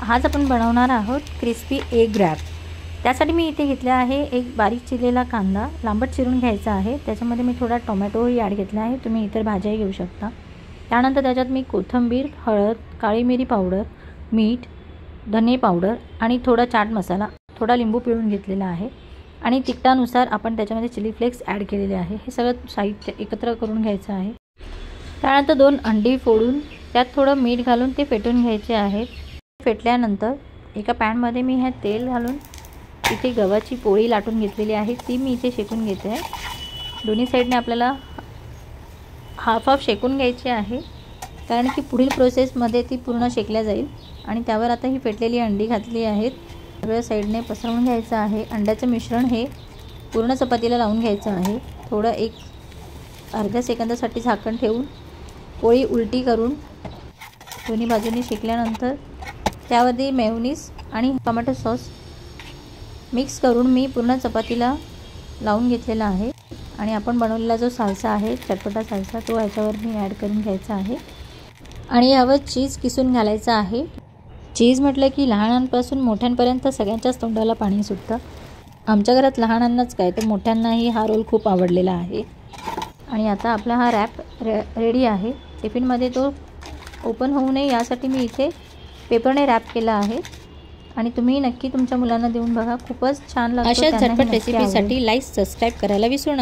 आज आपण बनवणार आहोत क्रिस्पी एग रॅप। त्यासाठी मी इथे घेतला आहे एक बारीक चिरलेला कांदा, लांबट चिरून घ्यायचा आहे। त्याच्यामध्ये मी थोडा टोमॅटोही ॲड घेतला आहे, तुम्ही इतर भाज्याही घेऊ शकता। त्यानंतर त्याच्यात मी कोथिंबीर, हळद, काळी मिरी पावडर, मीठ, धने पावडर आणि थोडा चाट मसाला, थोडा लिंबू पिळून घेतलेला आहे आणि तिखटानुसार आपण त्याच्यामध्ये चिली फ्लेक्स ॲड केलेले आहे। हे सगळं साहित्य एकत्र करून घ्यायचं आहे। त्यानंतर 2 अंडी फोडून त्यात थोडं मीठ घालून ते फेटून घ्यायचे आहे। फेटल्यानंतर एका पॅनमध्ये मी हे तेल घालून इथे गव्हाची पोळी लाटून घेतलेली आहे, ती मी इथे शेकून घेते आहे। दोन्ही साईडने आपल्याला हाफ शेकून घ्यायची आहे, कारण की पुढील प्रोसेसमध्ये ती पूर्ण शेकल्या जाईल। आणि त्यावर आता ही फेटलेली अंडी घातली आहेत, सगळ्या साईडने पसरवून घ्यायचं आहे। अंड्याचं मिश्रण हे पूर्ण चपातीला लावून घ्यायचं आहे। थोडं एक अर्ध्या सेकंदासाठी झाकण ठेवून पोळी उलटी करून दोन्ही बाजूनी शेकल्यानंतर त्यावरती मेयोनीज आणि टोमॅटो सॉस मिक्स करून मी पूर्ण चपातीला लावून घेतलेला आहे। आणि आपण बनवलेला जो साल्सा आहे, चटपटा साल्सा, तो ह्याच्यावर मी ॲड करून घ्यायचा आहे। आणि यावर चीज किसून घालायचं आहे। चीज म्हटलं की लहानांपासून मोठ्यांपर्यंत सगळ्यांच्याच तोंडाला पाणी सुटतं। आमच्या घरात लहानांनाच काय तर मोठ्यांनाही हा रोल खूप आवडलेला आहे। आणि आता आपला हा रॅप रेडी आहे। टिफिनमध्ये तो ओपन होऊ नये यासाठी मी इथे पेपरने रॅप केला आहे। आणि तुम्ही नक्की तुमच्या मुलांना देऊन बघा, खूपच छान लागतं। अशा झटपट रेसिपीसाठी लाईक, सबस्क्राईब करायला विसरू नका।